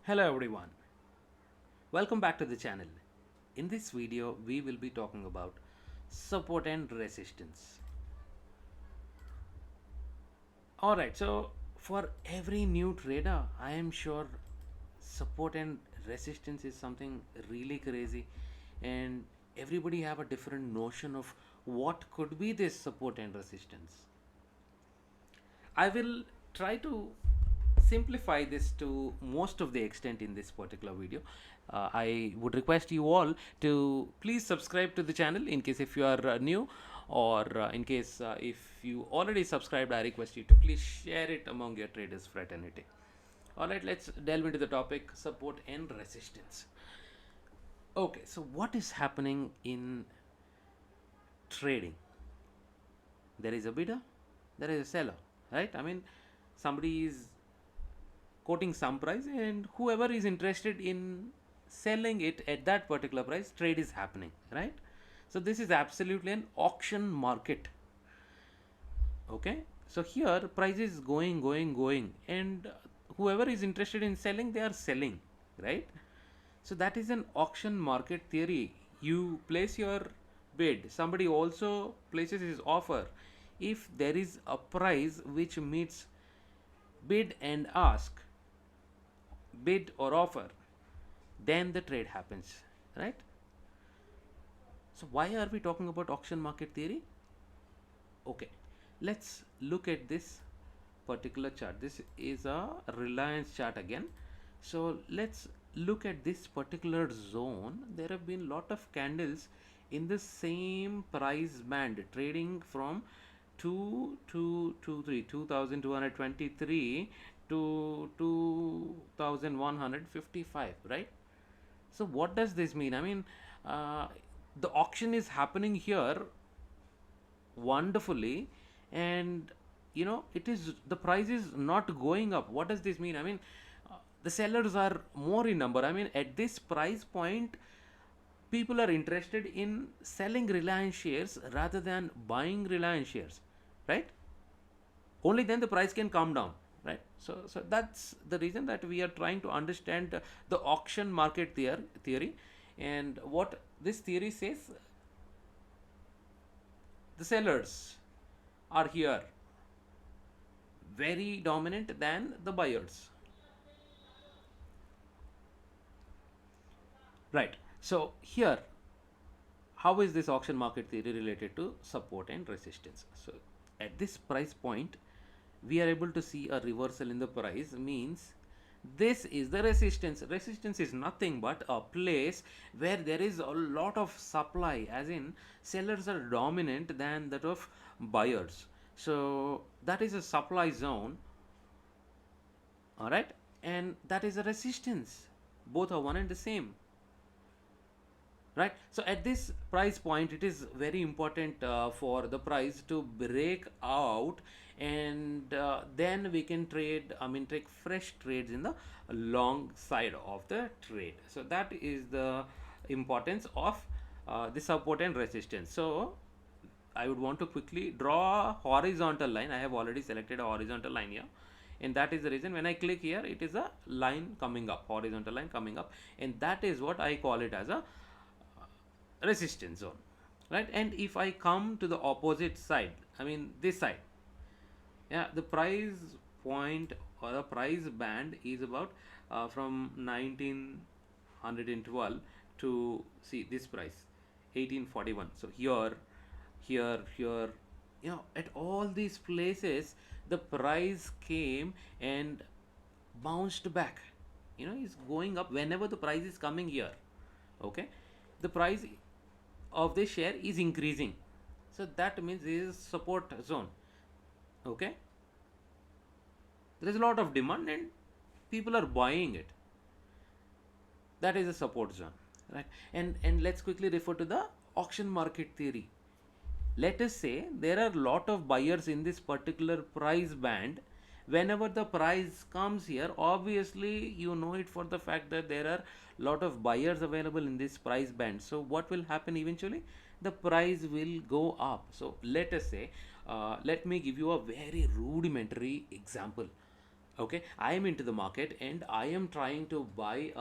Hello everyone, welcome back to the channel. In this video, we will be talking about support and resistance. Alright, so for every new trader, I am sure support and resistance is something really crazy, and everybody have a different notion of what could be this support and resistance. I will try to simplify this to most of the extent in this particular video. I would request you all to please subscribe to the channel in case if you are new, or in case if you already subscribed, I request you to please share it among your traders fraternity. All right, let's delve into the topic support and resistance. Okay, so what is happening in trading? There is a bidder, there is a seller, right? I mean, somebody is quoting some price, and whoever is interested in selling it at that particular price, trade is happening, right? So this is absolutely an auction market. Okay, so here price is going, and whoever is interested in selling, they are selling, right? So that is an auction market theory. You place your bid, somebody also places his offer. If there is a price which meets bid and ask, bid or offer, then the trade happens, right? So why are we talking about auction market theory? Okay, let's look at this particular chart. This is a Reliance chart again. So let's look at this particular zone. There have been lot of candles in the same price band trading from 2223 to 2155, right? So what does this mean? I mean, uh, the auction is happening here wonderfully, and it is, the price is not going up. What does this mean? I mean, the sellers are more in number. I mean, at this price point, people are interested in selling Reliance shares rather than buying Reliance shares, right? Only then the price can come down, right? So that's the reason that we are trying to understand the auction market theory. And what this theory says, the sellers are here very dominant than the buyers, right? So here, how is this auction market theory related to support and resistance? So at this price point, we are able to see a reversal in the price, means this is the resistance. Resistance is nothing but a place where there is a lot of supply, as in sellers are dominant than that of buyers. So that is a supply zone, all right, and that is a resistance. Both are one and the same, right? So at this price point, it is very important for the price to break out, and then we can trade, I mean, take fresh trades in the long side of the trade. So that is the importance of the support and resistance. So I would want to quickly draw a horizontal line. I have already selected a horizontal line here, and that is the reason when I click here, it is a line coming up, horizontal line coming up, and that is what I call it as a resistance zone, right? And if I come to the opposite side, I mean this side, yeah, the price point or the price band is about from 1912 to, see, this price 1841. So here, at all these places, the price came and bounced back. Is going up whenever the price is coming here. Okay, the price of the share is increasing, so that means this is support zone. Okay, there is a lot of demand and people are buying it. That is a support zone, right? And let's quickly refer to the auction market theory. Let us say there are a lot of buyers in this particular price band. Whenever the price comes here, obviously you know it for the fact that there are a lot of buyers available in this price band. So what will happen eventually? The price will go up. So let us say, let me give you a very rudimentary example. Okay, I am into the market and I am trying to buy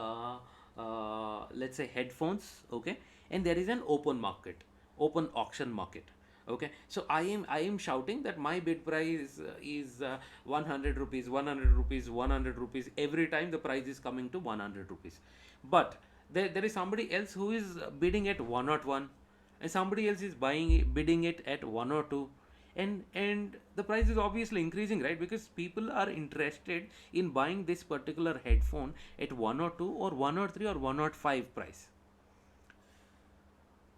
let's say headphones. Okay, and there is an open market, open auction market. Okay, so I am shouting that my bid price is 100 rupees, 100 rupees, 100 rupees every time the price is coming to 100 rupees. But there is somebody else who is bidding at 101, and somebody else is bidding it at 102, and the price is obviously increasing, right? Because people are interested in buying this particular headphone at 102 or 103 or 105 price.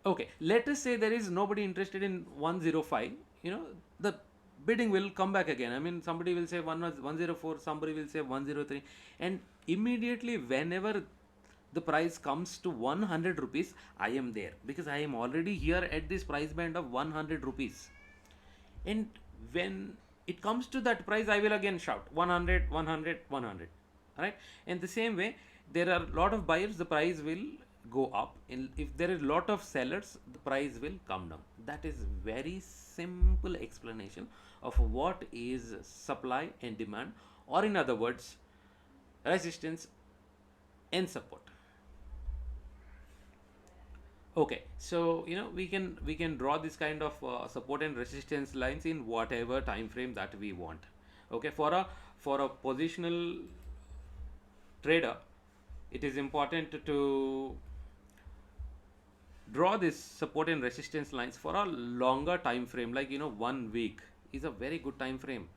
Okay, let us say there is nobody interested in 105. The bidding will come back again. I mean, somebody will say 104, somebody will say 103, and immediately whenever the price comes to 100 rupees, I am there because I am already here at this price band of 100 rupees. And when it comes to that price, I will again shout 100, 100, 100. Right? In the same way, there are a lot of buyers, the price will go up. And if there is a lot of sellers, the price will come down. That is very simple explanation of what is supply and demand, or in other words, resistance and support. Okay, so we can draw this kind of support and resistance lines in whatever time frame that we want. Okay, for a positional trader, it is important to draw this support and resistance lines for a longer time frame, like 1 week is a very good time frame,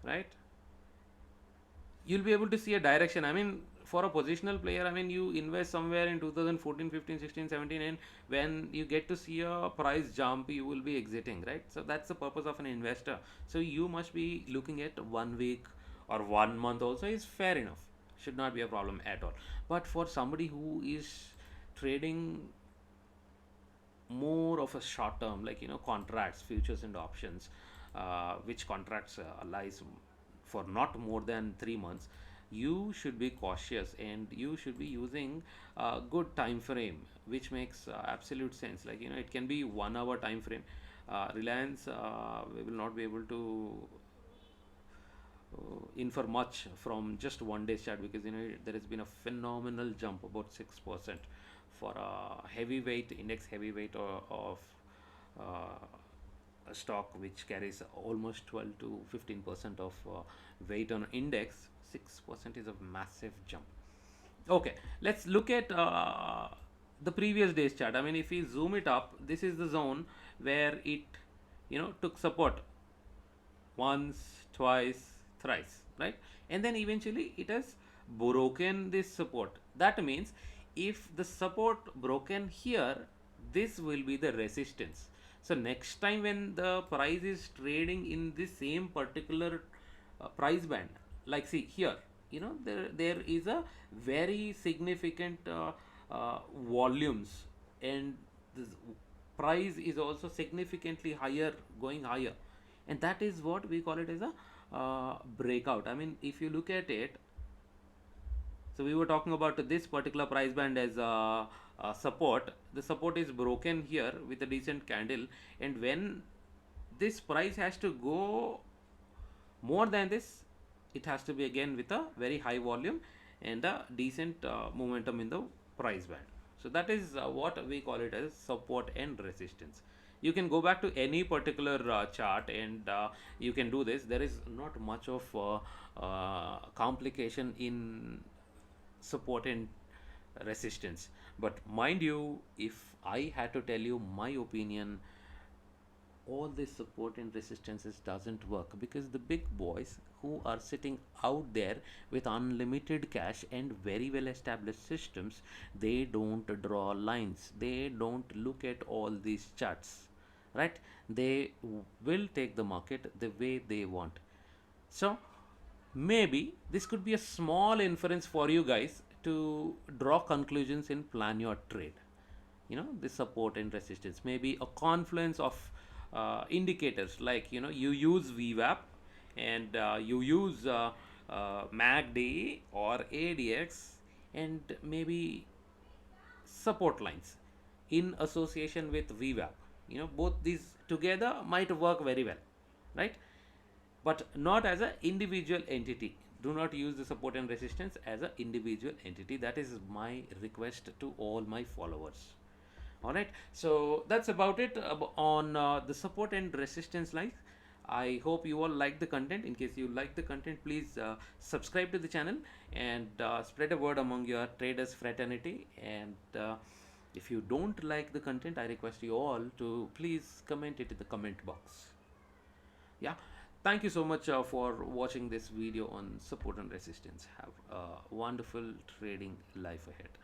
right? You'll be able to see a direction. I mean, for a positional player, I mean, you invest somewhere in 2014, 15, 16, 17, and when you get to see a price jump, you will be exiting, right? So that's the purpose of an investor. So you must be looking at 1 week or 1 month also is fair enough, should not be a problem at all. But for somebody who is trading more of a short term, like contracts, futures and options, which contracts lies for not more than 3 months, you should be cautious and you should be using a good time frame, which makes absolute sense. Like it can be 1 hour time frame. Reliance, we will not be able to infer much from just 1 day chart, because there has been a phenomenal jump about 6% for a heavyweight index, heavyweight of a stock which carries almost 12 to 15% of weight on index. 6% is a massive jump. Okay, let's look at the previous day's chart. I mean, if we zoom it up, this is the zone where it took support once, twice, thrice, right? And then eventually it has broken this support. That means if the support broken here, this will be the resistance. So next time when the price is trading in the same particular price band, like see here, there is a very significant volumes, and this price is also significantly higher, going higher, and that is what we call it as a breakout. I mean, if you look at it, so we were talking about this particular price band as support. The support is broken here with a decent candle, and when this price has to go more than this, it has to be again with a very high volume and a decent momentum in the price band. So that is what we call it as support and resistance. You can go back to any particular chart and you can do this. There is not much of complication in support and resistance. But mind you, if I had to tell you my opinion, all this support and resistances doesn't work, because the big boys who are sitting out there with unlimited cash and very well established systems, they don't draw lines, they don't look at all these charts, right? They will take the market the way they want. So maybe this could be a small inference for you guys to draw conclusions and plan your trade. The support and resistance, maybe a confluence of indicators, like you use VWAP and you use MACD or ADX, and maybe support lines in association with VWAP. Both these together might work very well, right? but not as an individual entity. Do not use the support and resistance as an individual entity. That is my request to all my followers. All right, so that's about it on the support and resistance lines. I hope you all like the content. In case you like the content, please subscribe to the channel and spread a word among your traders fraternity. And if you don't like the content, I request you all to please comment it in the comment box. Yeah, thank you so much for watching this video on support and resistance. Have a wonderful trading life ahead.